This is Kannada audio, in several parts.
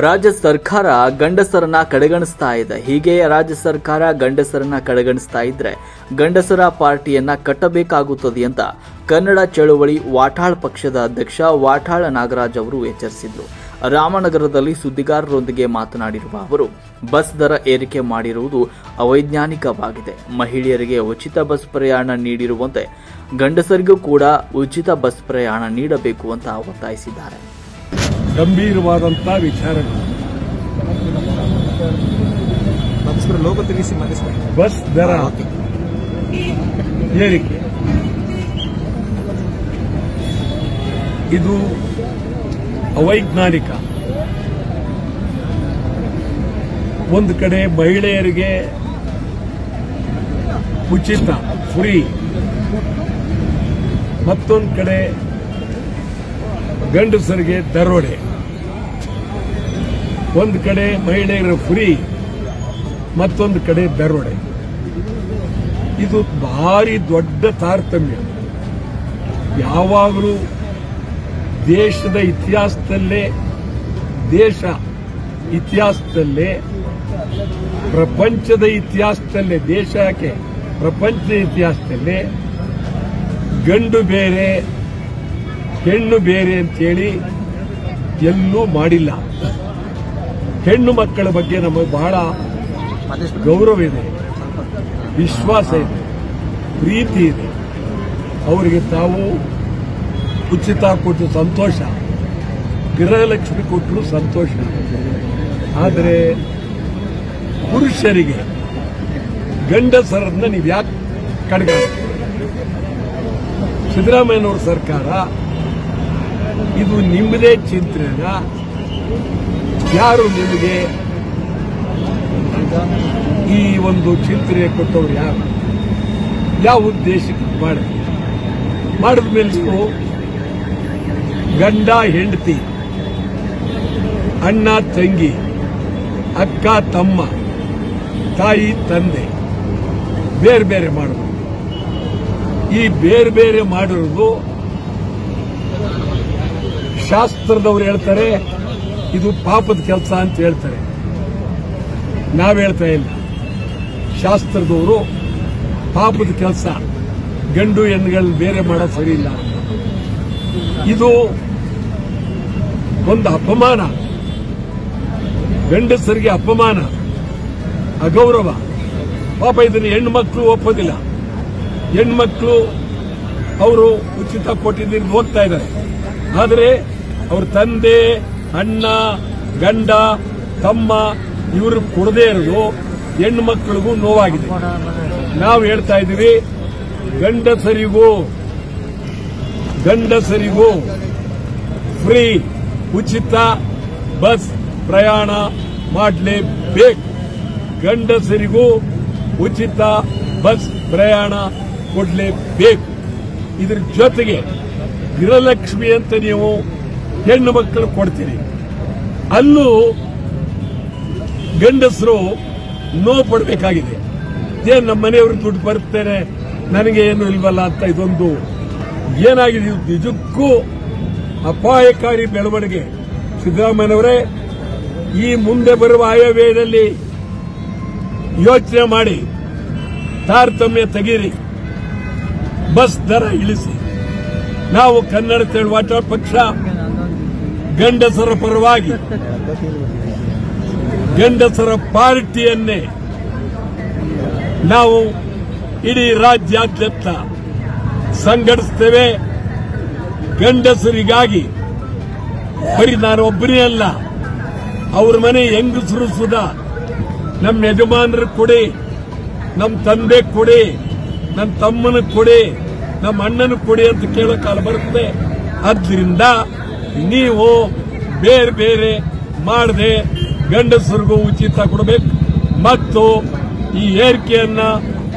ರಾಜ್ಯ ಸರ್ಕಾರ ಗಂಡಸರನ್ನ ಕಡೆಗಣಿಸ್ತಾ ಇದೆ. ಹೀಗೆ ರಾಜ್ಯ ಸರ್ಕಾರ ಗಂಡಸರನ್ನ ಕಡೆಗಣಿಸ್ತಾ ಇದ್ರೆ ಗಂಡಸರ ಪಾರ್ಟಿಯನ್ನ ಕಟ್ಟಬೇಕಾಗುತ್ತದೆ ಅಂತ ಕನ್ನಡ ಚಳವಳಿ ವಾಟಾಳ್ ಪಕ್ಷದ ಅಧ್ಯಕ್ಷ ವಾಟಾಳ್ ನಾಗರಾಜ್ ಅವರು ಎಚ್ಚರಿಸಿದರು. ರಾಮನಗರದಲ್ಲಿ ಸುದ್ದಿಗಾರರೊಂದಿಗೆ ಮಾತನಾಡಿರುವ ಅವರು, ಬಸ್ ದರ ಏರಿಕೆ ಮಾಡಿರುವುದು ಅವೈಜ್ಞಾನಿಕವಾಗಿದೆ. ಮಹಿಳೆಯರಿಗೆ ಉಚಿತ ಬಸ್ ಪ್ರಯಾಣ ನೀಡಿರುವಂತೆ ಗಂಡಸರಿಗೂ ಕೂಡ ಉಚಿತ ಬಸ್ ಪ್ರಯಾಣ ನೀಡಬೇಕು ಅಂತ ಒತ್ತಾಯಿಸಿದ್ದಾರೆ. ಗಂಭೀರವಾದಂತಹ ವಿಚಾರಗಳು. ಬಸ್ ದರ ಏರಿಕೆ ಇದು ಅವೈಜ್ಞಾನಿಕ. ಒಂದು ಕಡೆ ಮಹಿಳೆಯರಿಗೆ ಉಚಿತ ಫ್ರೀ, ಮತ್ತೊಂದು ಕಡೆ ಗಂಡಸರಿಗೆ ದರೋಡೆ. ಒಂದು ಕಡೆ ಮಹಿಳೆಯರ ಫ್ರೀ, ಮತ್ತೊಂದು ಕಡೆ ದರೋಡೆ. ಇದು ಭಾರಿ ದೊಡ್ಡ ತಾರತಮ್ಯ. ಯಾವಾಗಲೂ ದೇಶದ ಇತಿಹಾಸದಲ್ಲೇ ಪ್ರಪಂಚದ ಇತಿಹಾಸದಲ್ಲೇ, ದೇಶಕ್ಕೆ ಪ್ರಪಂಚದ ಇತಿಹಾಸದಲ್ಲೇ ಗಂಡು ಬೇರೆ ಹೆಣ್ಣು ಬೇರೆ ಅಂತೇಳಿ ಎಲ್ಲೂ ಮಾಡಿಲ್ಲ. ಹೆಣ್ಣು ಮಕ್ಕಳ ಬಗ್ಗೆ ನಮಗೆ ಬಹಳ ಗೌರವ ಇದೆ, ವಿಶ್ವಾಸ ಇದೆ, ಪ್ರೀತಿ ಇದೆ. ಅವರಿಗೆ ತಾವು ಉಚಿತ ಕೊಟ್ಟು ಸಂತೋಷ, ಗೃಹಲಕ್ಷ್ಮಿ ಕೊಟ್ಟರು ಸಂತೋಷ. ಆದರೆ ಪುರುಷರಿಗೆ ಗಂಡಸರನ್ನ ನೀವು ಯಾಕೆ ಕಡೆಗ? ಸಿದ್ದರಾಮಯ್ಯನವರ ಸರ್ಕಾರ ಇದು ನಿಮ್ಮದೇ ಚಿಂತನೆನ? ಯಾರು ನಿಮಗೆ ಈ ಒಂದು ಚಿಂತನೆ ಕೊಟ್ಟವರು? ಯಾರು? ಯಾವ ಉದ್ದೇಶಕ್ಕೆ ಮಾಡಿದ ಮೇಲೆ ನೀವು ಗಂಡ ಹೆಂಡತಿ, ಅಣ್ಣ ತಂಗಿ, ಅಕ್ಕ ತಮ್ಮ, ತಾಯಿ ತಂದೆ ಬೇರೆ ಬೇರೆ ಮಾಡೋದು. ಈ ಬೇರೆ ಬೇರೆ ಮಾಡಿರೋದು ಶಾಸ್ತ್ರದವರು ಹೇಳ್ತಾರೆ ಇದು ಪಾಪದ ಕೆಲಸ ಅಂತ ಹೇಳ್ತಾರೆ. ನಾವು ಹೇಳ್ತಾ ಇಲ್ಲ. ಶಾಸ್ತ್ರದವರು ಪಾಪದ ಕೆಲಸ, ಗಂಡು ಹೆಣ್ಣುಗಳನ್ನ ಬೇರೆ ಮಾಡೋದು ಸರಿ ಇಲ್ಲ. ಇದು ಒಂದು ಅಪಮಾನ, ಗಂಡಸರಿಗೆ ಅಪಮಾನ, ಅಗೌರವ. ಪಾಪ ಇದನ್ನು ಹೆಣ್ಣು ಮಕ್ಕಳು ಒಪ್ಪೋದಿಲ್ಲ. ಹೆಣ್ಮಕ್ಳು ಅವರು ಉಚಿತ ಕೊಟ್ಟಿದ್ದು ಹೋಗ್ತಾ ಇದ್ದಾರೆ. ಆದರೆ ಅವ್ರ ತಂದೆ, ಅಣ್ಣ, ಗಂಡ, ತಮ್ಮ ಇವರು ಕೊಡದೇ ಇರೋದು ಹೆಣ್ಣು ಮಕ್ಕಳಿಗೂ ನೋವಾಗಿದೆ. ನಾವು ಹೇಳ್ತಾ ಇದ್ದೀವಿ, ಗಂಡಸರಿಗೂ ಫ್ರೀ ಉಚಿತ ಬಸ್ ಪ್ರಯಾಣ ಮಾಡಲೇಬೇಕು. ಗಂಡಸರಿಗೂ ಉಚಿತ ಬಸ್ ಪ್ರಯಾಣ ಕೊಡಲೇಬೇಕು. ಇದ್ರ ಜೊತೆಗೆ ಗೃಹಲಕ್ಷ್ಮಿ ಅಂತ ನೀವು ಹೆಣ್ಣು ಮಕ್ಕಳು ಕೊಡ್ತೀರಿ, ಅಲ್ಲೂ ಗಂಡಸರು ನೋವು ಪಡಬೇಕಾಗಿದೆ. ಏನ್ ನಮ್ಮ ಮನೆಯವರು ದುಡ್ಡು ಬರ್ತೇನೆ, ನನಗೆ ಏನು ಇಲ್ವಲ್ಲ ಅಂತ. ಇದೊಂದು ಏನಾಗಿದೆ, ನಿಜಕ್ಕೂ ಅಪಾಯಕಾರಿ ಬೆಳವಣಿಗೆ. ಸಿದ್ದರಾಮಯ್ಯನವರೇ, ಈ ಮುಂದೆ ಬರುವ ಆಯವ್ಯಯದಲ್ಲಿ ಯೋಚನೆ ಮಾಡಿ, ತಾರತಮ್ಯ ತೆಗೀರಿ, ಬಸ್ ದರ ಇಳಿಸಿ. ನಾವು ಕನ್ನಡ ಚಳವಳಿ ಪಕ್ಷ ಗಂಡಸರ ಪರವಾಗಿ, ಗಂಡಸರ ಪಾರ್ಟಿಯನ್ನೇ ನಾವು ಇಡೀ ರಾಜ್ಯಾದ್ಯಂತ ಸಂಘಟಿಸುತ್ತೇವೆ. ಗಂಡಸರಿಗಾಗಿ ಬರೀ ನಾನು ಒಬ್ಬನೇ ಅಲ್ಲ, ಅವ್ರ ಮನೆ ಹೆಂಗಸರು ಸುಧಾ ನಮ್ಮ ಯಜಮಾನರು ಕೊಡಿ, ನಮ್ಮ ತಂದೆ ಕೊಡಿ, ನನ್ನ ತಮ್ಮನ ಕೊಡಿ, ನಮ್ಮ ಅಣ್ಣನ ಕೊಡಿ ಅಂತ ಕೇಳೋ ಕಾಲ ಬರುತ್ತೆ. ಆದ್ದರಿಂದ ನೀವು ಬೇರೆ ಬೇರೆ ಮಾಡದೆ ಗಂಡಸರಿಗೂ ಉಚಿತ ಕೊಡಬೇಕು ಮತ್ತು ಈ ಏರಿಕೆಯನ್ನ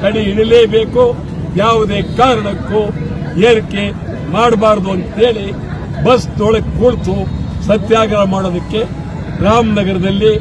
ಕಡೆ ಇಡಲೇಬೇಕು. ಯಾವುದೇ ಕಾರಣಕ್ಕೂ ಏರಿಕೆ ಮಾಡಬಾರದು ಅಂತೇಳಿ ಬಸ್ ತೊಳಕ್ಕೆ ಕುಳಿತು ಸತ್ಯಾಗ್ರಹ ಮಾಡೋದಕ್ಕೆ ರಾಮನಗರದಲ್ಲಿ